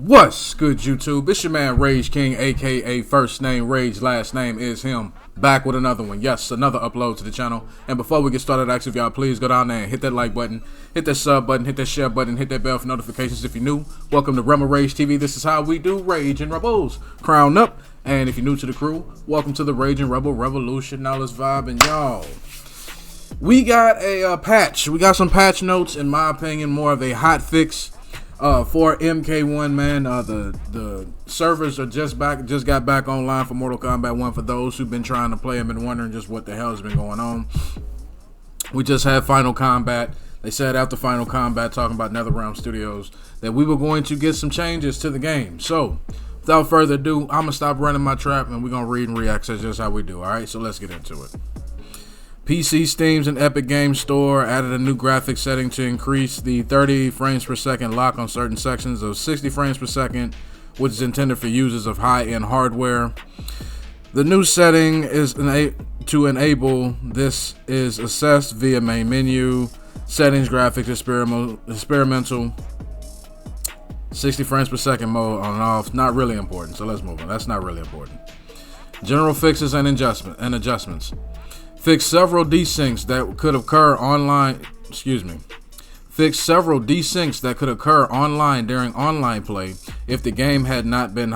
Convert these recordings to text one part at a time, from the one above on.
What's good, YouTube? It's your man Rage King, aka first name Rage, last name is him. Back with another one. Yes, another upload to the channel. And before we get started, actually, if y'all please go down there and hit that like button, hit that sub button, hit that share button, hit that bell for notifications if you're new. Welcome to Rebel Rage TV. This is how we do Rage and Rebels. Crown up. And if you're new to the crew, welcome to the Rage and Rebel Revolution. Now let's vibe, and y'all, we got a patch. We got some patch notes, in my opinion, more of a hot fix for MK1, man. The servers are just got back online for Mortal Kombat 1 for those who've been trying to play them and wondering just what the hell has been going on. We just had Final Kombat. They said after Final Kombat, talking about NetherRealm Studios, that we were going to get some changes to the game. So without further ado, I'm gonna stop running my trap and we're gonna read and react. That's just how we do. Alright, so let's get into it. PC, Steam's, and Epic Games Store added a new graphic setting to increase the 30 frames per second lock on certain sections of 60 frames per second, which is intended for users of high-end hardware. The new setting is to enable this is assessed via main menu, settings, graphics, experimental, 60 frames per second mode on and off. Not really important, so let's move on. That's not really important. General fixes and adjustments. Fix several desyncs that could occur online. Fix several desyncs that could occur online during online play if the game had been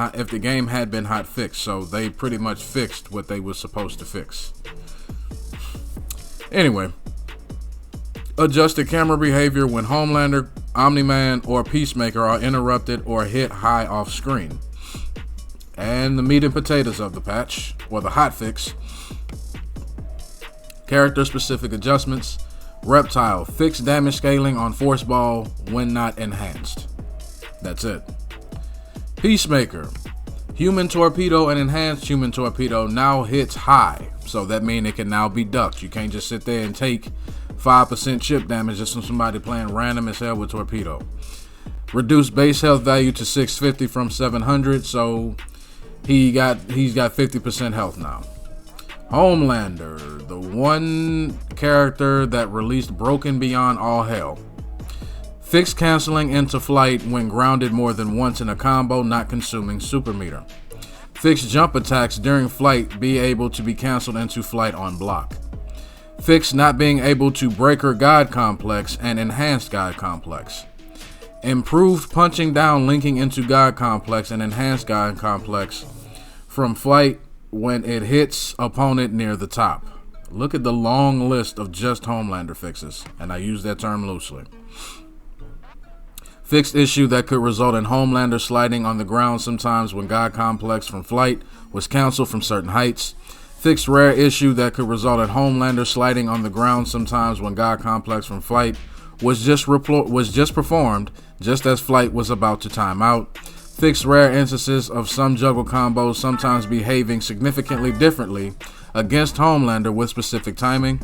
hot fixed. So they pretty much fixed what they were supposed to fix. Anyway, adjusted camera behavior when Homelander, Omni-Man, or Peacemaker are interrupted or hit high off screen. And the meat and potatoes of the patch, or the hot fix. Character-specific adjustments. Reptile, fixed damage scaling on Force Ball when not enhanced. That's it. Peacemaker, human torpedo and enhanced human torpedo now hits high. So that means it can now be ducked. You can't just sit there and take 5% chip damage just from somebody playing random as hell with torpedo. Reduced base health value to 650 from 700. So he's got 50% health now. Homelander, the one character that released Broken Beyond All Hell. Fixed canceling into flight when grounded more than once in a combo, not consuming super meter. Fixed jump attacks during flight be able to be canceled into flight on block. Fixed not being able to breaker God complex and enhanced God complex. Improved punching down linking into God complex and enhanced God complex from flight when it hits opponent near the top. Look at the long list of just Homelander fixes, and I use that term loosely. Fixed issue that could result in Homelander sliding on the ground sometimes when God complex from flight was canceled from certain heights. Fixed rare issue that could result in Homelander sliding on the ground sometimes when God complex from flight was just performed just as flight was about to time out. Fixed rare instances of some juggle combos sometimes behaving significantly differently against Homelander with specific timing.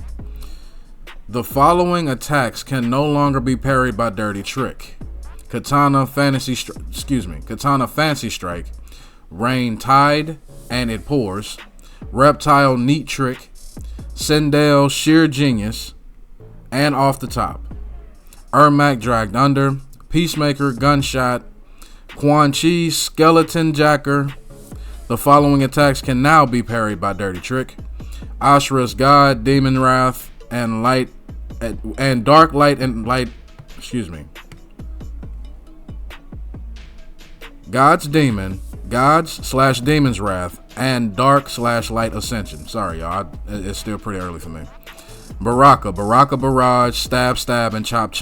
The following attacks can no longer be parried by Dirty Trick: Katana Fancy Strike, Rain Tide and It Pours, Reptile Neat Trick, Sindel Sheer Genius, and Off the Top, Ermac Dragged Under, Peacemaker Gunshot, Quan Chi Skeleton Jacker. The following attacks can now be parried by Dirty Trick: Ashura's God, Demon Wrath, and Dark Light and Light. God's Demon's Wrath, and Dark/Light Ascension. Sorry, y'all. It's still pretty early for me. Baraka Barrage, Stab, and Chop.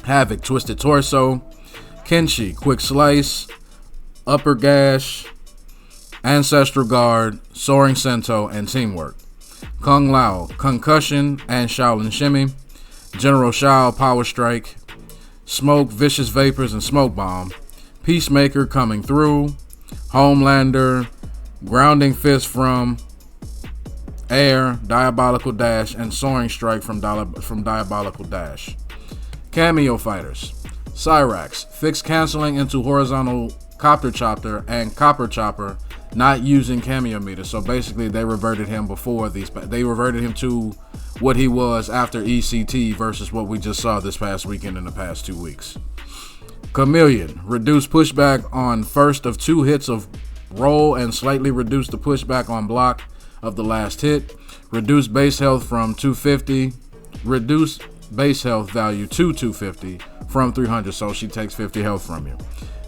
Havoc, Twisted Torso. Kenshi, Quick Slice, Upper Gash, Ancestral Guard, Soaring Sento, and Teamwork. Kung Lao, Concussion, and Shaolin Shimmy. General Shao, Power Strike. Smoke, Vicious Vapors, and Smoke Bomb. Peacemaker, Coming Through. Homelander, Grounding Fist from Air, Diabolical Dash, and Soaring Strike from Diabolical Dash. Cameo Fighters: Cyrax, fixed canceling into horizontal Copter Chopper and Copper Chopper, not using cameo meter. So basically they reverted him to what he was after ECT versus what we just saw this past weekend in the past 2 weeks. Chameleon, reduce pushback on first of 2 hits of roll and slightly reduce the pushback on block of the last hit. Reduce base health from 250. Reduce base health value to 250 from 300, so she takes 50 health from you.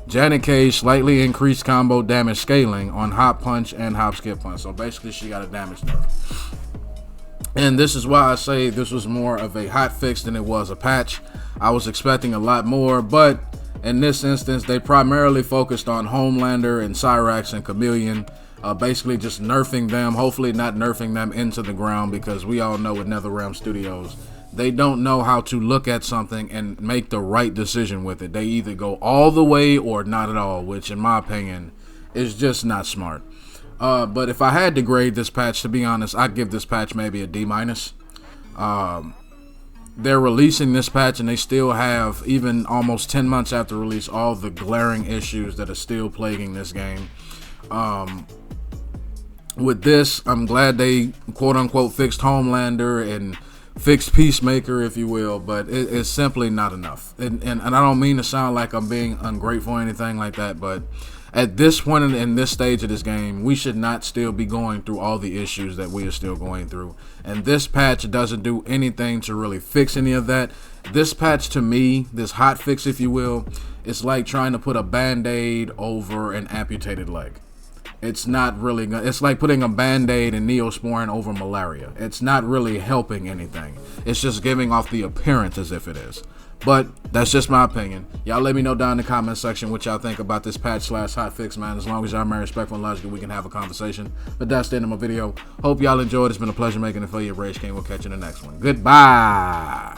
Janet Cage, slightly increased combo damage scaling on hop punch and hop skip punch. So basically she got a damage nerf. And this is why I say this was more of a hot fix than it was a patch. I was expecting a lot more, but in this instance, they primarily focused on Homelander and Cyrax and Chameleon, basically just nerfing them, hopefully not nerfing them into the ground, because we all know with NetherRealm Studios, they don't know how to look at something and make the right decision with it. They either go all the way or not at all, which in my opinion is just not smart. But if I had to grade this patch, to be honest, I'd give this patch maybe a D-. They're releasing this patch and they still have, even almost 10 months after release, all the glaring issues that are still plaguing this game. With this, I'm glad they quote-unquote fixed Homelander and fixed Peacemaker, if you will, but it's simply not enough. And I don't mean to sound like I'm being ungrateful or anything like that, but at this point in this stage of this game, we should not still be going through all the issues that we are still going through. And this patch doesn't do anything to really fix any of that. This patch, to me, this hot fix, if you will, it's like trying to put a band-aid over an amputated leg. It's not really, it's like putting a band-aid and Neosporin over malaria. It's not really helping anything. It's just giving off the appearance as if it is. But that's just my opinion. Y'all let me know down in the comment section what y'all think about this patch / hot fix, man. As long as y'all remain respectful and logical, we can have a conversation. But that's the end of my video. Hope y'all enjoyed. It's been a pleasure making it for you. Rage King. We'll catch you in the next one. Goodbye.